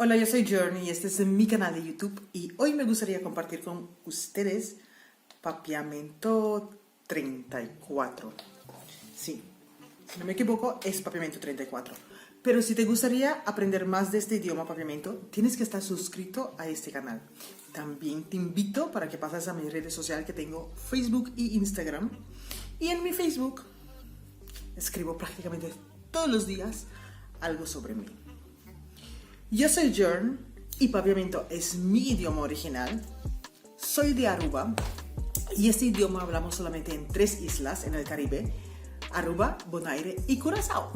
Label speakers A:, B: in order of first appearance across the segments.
A: Hola, yo soy Journey y este es mi canal de YouTube y hoy me gustaría compartir con ustedes Papiamento 34. Sí, si no me equivoco es Papiamento 34. Pero si te gustaría aprender más de este idioma Papiamento, tienes que estar suscrito a este canal. También te invito para que pases a mis redes sociales que tengo Facebook y Instagram. Y en mi Facebook escribo prácticamente todos los días algo sobre mí. Yo soy Jern y Papiamento es mi idioma original. Soy de Aruba y este idioma hablamos solamente en 3 islas en el Caribe: Aruba, Bonaire y Curazao.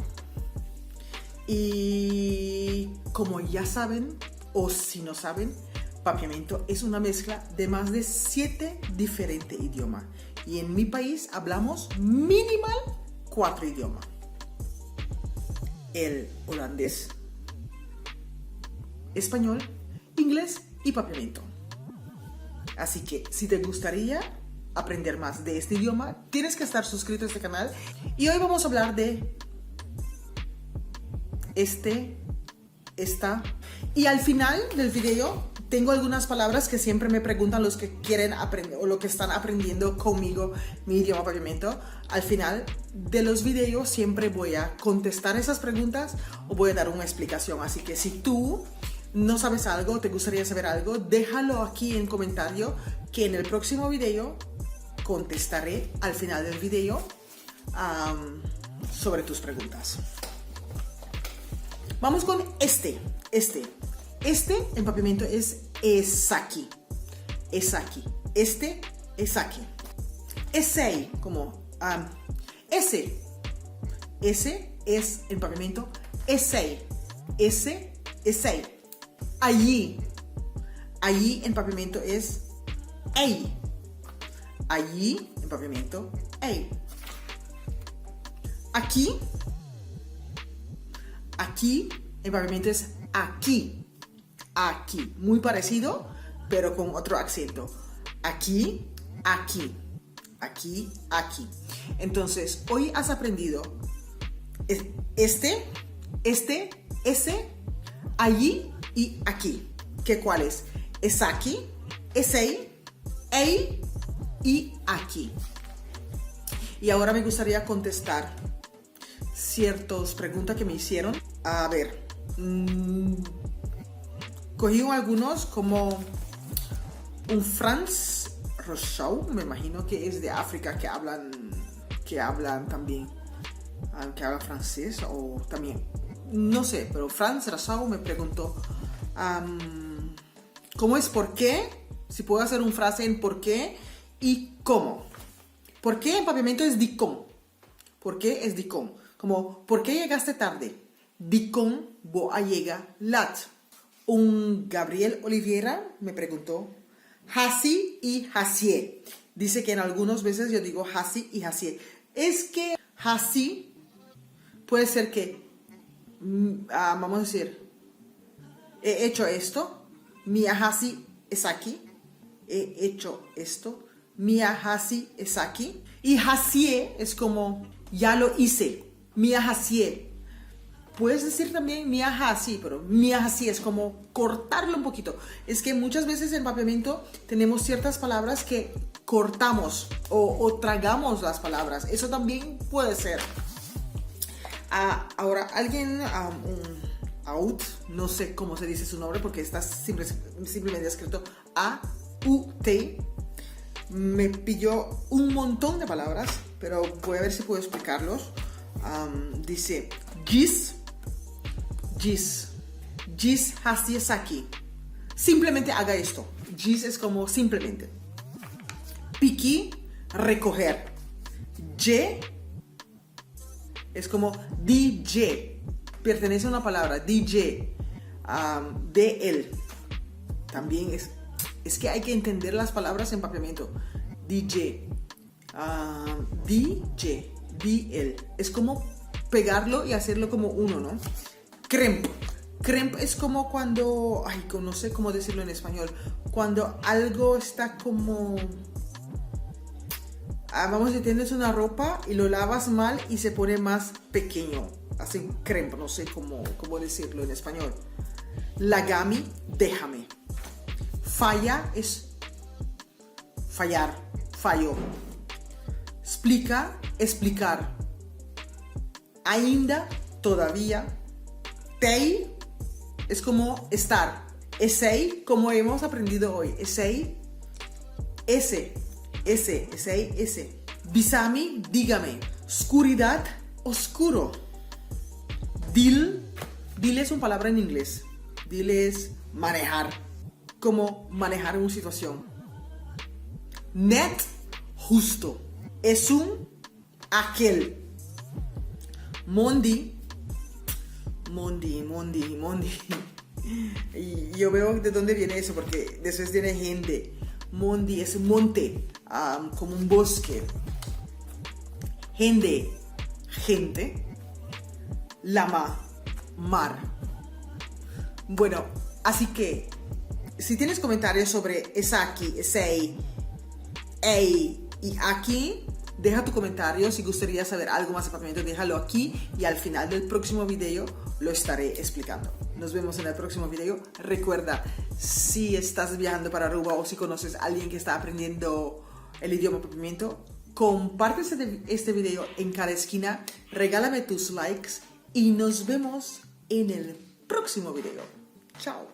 A: Y como ya saben, o si no saben, Papiamento es una mezcla de más de 7 diferentes idiomas. Y en mi país hablamos minimal 4 idiomas: el holandés, español, inglés y Papiamento. Así que si te gustaría aprender más de este idioma, tienes que estar suscrito a este canal. Y hoy vamos a hablar de esta. Y al final del video tengo algunas palabras que siempre me preguntan los que quieren aprender o los que están aprendiendo conmigo mi idioma Papiamento. Al final de los videos siempre voy a contestar esas preguntas o voy a dar una explicación. Así que si tú no sabes algo, te gustaría saber algo, déjalo aquí en comentario que en el próximo video contestaré al final del video sobre tus preguntas. Vamos con este en Papiamento es esaki. Esaki. Essay, como ese es en Papiamento essay. Essay. Allí en Papiamento es ey. Allí en Papiamento, ey. Aquí en Papiamento es aquí. Muy parecido, pero con otro acento. Aquí. Entonces, hoy has aprendido ese, allí y aquí. ¿Qué cuál es? Es aquí, ese, ey y aquí. Y ahora me gustaría contestar ciertas preguntas que me hicieron. A ver, cogí algunos como un Franz Rochau, me imagino que es de África, que hablan también, que hablan francés o también, no sé, pero Franz Rochau me preguntó ¿cómo es por qué? Si puedo hacer una frase en por qué y cómo. ¿Por qué en Papiamento es dicom? ¿Por qué es dicom? Como, ¿por qué llegaste tarde? Dicom bo a llega lat. Un Gabriel Oliveira me preguntó hasi y hasie. Dice que en algunas veces yo digo hasi y hasie. Es que hasi puede ser que vamos a decir, he hecho esto, mi hasi es aquí, he hecho esto, mi hasi es aquí. Y hasie es como ya lo hice, mi hasie. Puedes decir también mi hasi, pero mi hasi es como cortarlo un poquito. Es que muchas veces en Papiamento tenemos ciertas palabras que cortamos o tragamos las palabras. Eso también puede ser. Ahora, alguien, out, no sé cómo se dice su nombre porque está simplemente escrito A-U-T. Me pilló un montón de palabras, pero voy a ver si puedo explicarlos. Dice gis hasi es aquí. Simplemente haga esto. Gis es como simplemente. Piki, recoger. Ye es como DJ. Pertenece a una palabra. DJ. De él. También es que hay que entender las palabras en Papiamento. DJ. DJ. DL. Es como pegarlo y hacerlo como uno, ¿no? Cremp. Cremp es como cuando, no sé cómo decirlo en español, cuando algo está como, vamos a decir, tienes una ropa y lo lavas mal y se pone más pequeño. Hacen cremp, no sé cómo decirlo en español. Lagami, déjame. Falla es fallar, fallo. Explica, explicar. Ainda, todavía. Tei es como estar. Esei, como hemos aprendido hoy. Esei, ese. Bisami, dígame. Oscuridad, oscuro. Dil es una palabra en inglés. Dil es manejar. Como manejar una situación. Net, justo. Es un aquel. Mondi. Y yo veo de dónde viene eso, porque de eso viene gente. Mondi es monte, como un bosque. Gente. Lama, mar. Bueno, así que si tienes comentarios sobre esaki, esei, ei y aquí, deja tu comentario. Si gustaría saber algo más de papiamento, déjalo aquí y al final del próximo video lo estaré explicando. Nos vemos en el próximo video. Recuerda, si estás viajando para Aruba o si conoces a alguien que está aprendiendo el idioma papiamento, comparte este video en cada esquina, regálame tus likes y nos vemos en el próximo video. Chao.